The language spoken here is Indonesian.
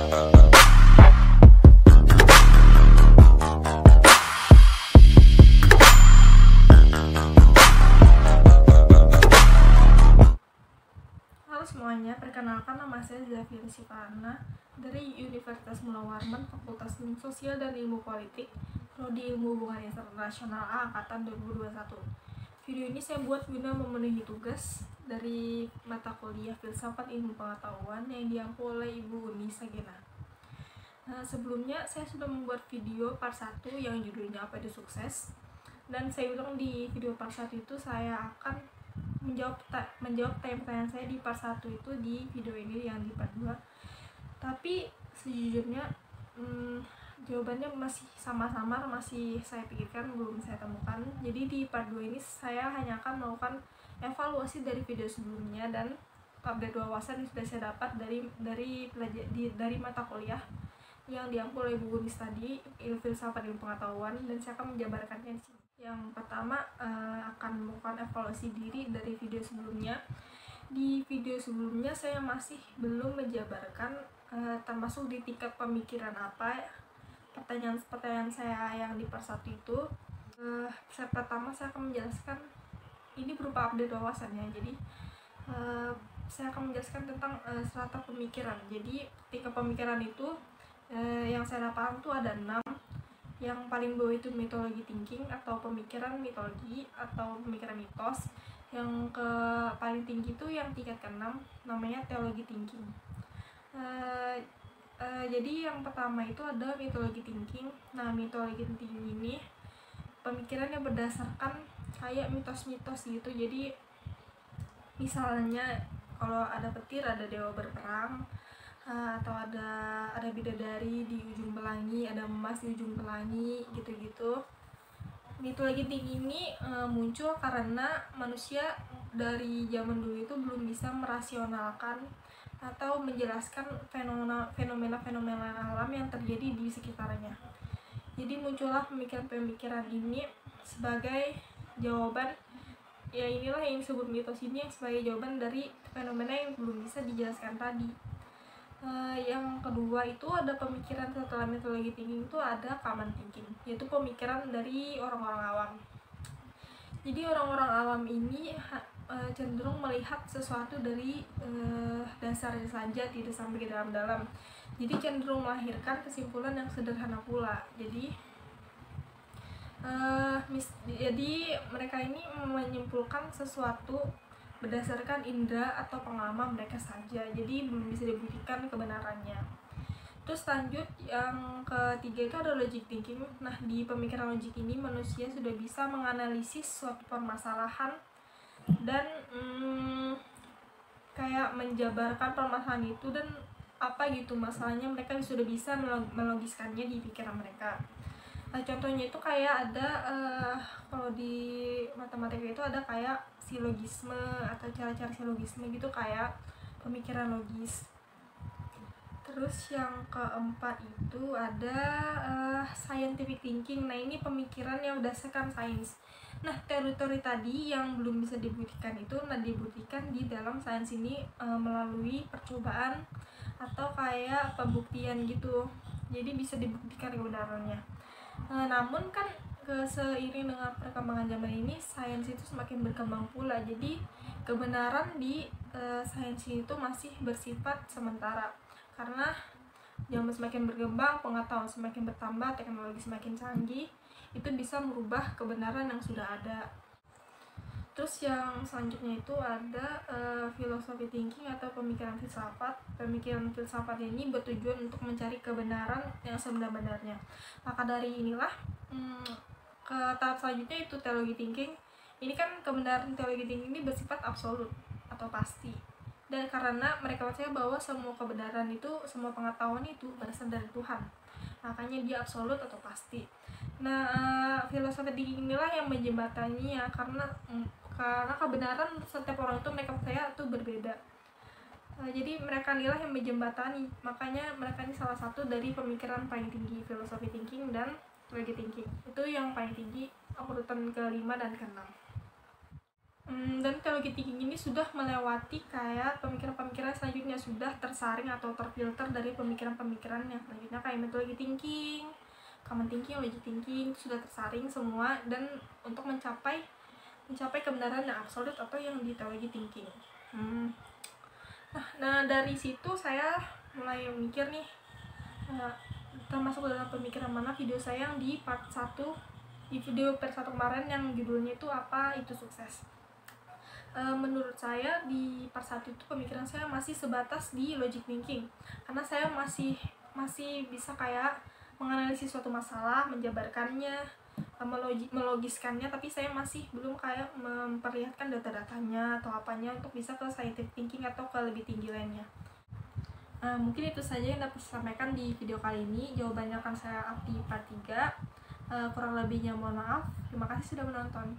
Halo semuanya, perkenalkan nama saya Zafira Siparna dari Universitas Mula Warman, Fakultas Ilmu Sosial dan Ilmu Politik, Prodi Ilmu Hubungan Internasional A Angkatan 2021. Video ini saya buat guna memenuhi tugas dari mata kuliah Filsafat Ilmu Pengetahuan yang diampu oleh Ibu Uni Sagena. Sebelumnya saya sudah membuat video part 1 yang judulnya Apa itu Sukses, dan saya bilang di video part 1 itu saya akan menjawab pertanyaan saya di part 1 itu di video ini yang di part 2. Tapi sejujurnya jawabannya masih sama-samar, masih saya pikirkan, belum saya temukan. Jadi di part 2 ini saya hanya akan melakukan evaluasi dari video sebelumnya dan update wawasan yang sudah saya dapat dari mata kuliah yang diampu oleh Bu Gumis tadi, Filsafat Ilmu Pengetahuan, dan saya akan menjabarkannya di sini. Yang pertama akan melakukan evaluasi diri dari video sebelumnya. Di video sebelumnya saya masih belum menjabarkan termasuk di tingkat pemikiran apa pertanyaan saya yang di part 1 itu. Pertama saya akan menjelaskan, ini berupa update wawasannya. Jadi saya akan menjelaskan tentang strata pemikiran. Jadi tingkat pemikiran itu yang saya dapatkan itu ada 6. Yang paling bawah itu mitologi thinking atau pemikiran mitologi atau pemikiran mitos. Yang paling tinggi itu yang tingkat ke-6, namanya teologi thinking. Jadi yang pertama itu ada mitologi thinking. Nah, mitologi thinking ini pemikiran yang berdasarkan kayak mitos-mitos gitu. Jadi misalnya kalau ada petir ada dewa berperang, atau ada bidadari di ujung pelangi, ada emas di ujung pelangi, gitu-gitu. Mitologi tinggi ini muncul karena manusia dari zaman dulu itu belum bisa merasionalkan atau menjelaskan fenomena-fenomena alam yang terjadi di sekitarnya. Jadi muncullah pemikiran-pemikiran ini sebagai jawaban, ya inilah yang disebut mitos ini, sebagai jawaban dari fenomena yang belum bisa dijelaskan tadi. Yang kedua itu ada pemikiran setelah mitologi thinking itu ada common thinking, yaitu pemikiran dari orang-orang awam. Jadi orang-orang awam ini cenderung melihat sesuatu dari dasarnya saja, tidak sampai ke dalam-dalam. Jadi cenderung melahirkan kesimpulan yang sederhana pula. Jadi mereka ini menyimpulkan sesuatu berdasarkan indera atau pengalaman mereka saja, jadi belum bisa dibuktikan kebenarannya. Terus lanjut, yang ketiga itu ada logic thinking. Nah, di pemikiran logik ini manusia sudah bisa menganalisis suatu permasalahan dan kayak menjabarkan permasalahan itu dan apa gitu masalahnya, mereka sudah bisa melogiskannya di pikiran mereka. Nah, contohnya itu kayak ada kalau di matematika itu ada kayak silogisme atau cara-cara silogisme gitu, kayak pemikiran logis. Terus yang keempat itu ada scientific thinking. Nah, ini pemikiran yang berdasarkan sains. Nah, teori-teori tadi yang belum bisa dibuktikan itu dibuktikan di dalam sains ini melalui percobaan atau kayak pembuktian gitu. Jadi bisa dibuktikan kebenarannya. Namun kan seiring dengan perkembangan zaman ini, sains itu semakin berkembang pula. Jadi kebenaran di sains itu masih bersifat sementara, karena zaman semakin berkembang, pengetahuan semakin bertambah, teknologi semakin canggih, itu bisa merubah kebenaran yang sudah ada. Terus yang selanjutnya itu ada philosophy thinking atau pemikiran filsafat. Pemikiran filsafat ini bertujuan untuk mencari kebenaran yang sebenar-benarnya. Maka dari inilah ke tahap selanjutnya itu teologi thinking. Ini kan kebenaran teologi thinking ini bersifat absolut atau pasti. Dan karena mereka percaya bahwa semua kebenaran itu, semua pengetahuan itu berasal dari Tuhan, makanya dia absolut atau pasti. Nah, filosofi thinking inilah yang menjembataninya, karena kebenaran setiap orang itu mereka percaya itu berbeda. Jadi mereka inilah yang menjembatani, makanya mereka ini salah satu dari pemikiran paling tinggi, filosofi thinking dan logic thinking. Itu yang paling tinggi, urutan ke-5 dan ke-6. Dan kalau logic thinking ini sudah melewati kayak pemikiran-pemikiran selanjutnya, sudah tersaring atau terfilter dari pemikiran-pemikiran yang selanjutnya kayak metode thinking, common thinking, logic thinking, sudah tersaring semua dan untuk mencapai kebenaran yang absolut atau yang di teologi thinking. Nah dari situ saya mulai mikir nih, termasuk dalam pemikiran mana video saya yang di part 1, di video part 1 kemarin yang judulnya itu apa itu sukses. Menurut saya di part 1 itu pemikiran saya masih sebatas di logic thinking, karena saya masih bisa kayak menganalisis suatu masalah, menjabarkannya, melogiskannya, tapi saya masih belum kayak memperlihatkan data-datanya atau apanya untuk bisa ke scientific thinking atau ke lebih tinggi lainnya. Mungkin itu saja yang dapat saya sampaikan di video kali ini. Jawabannya akan saya up di part 3. Kurang lebihnya mohon maaf. Terima kasih sudah menonton.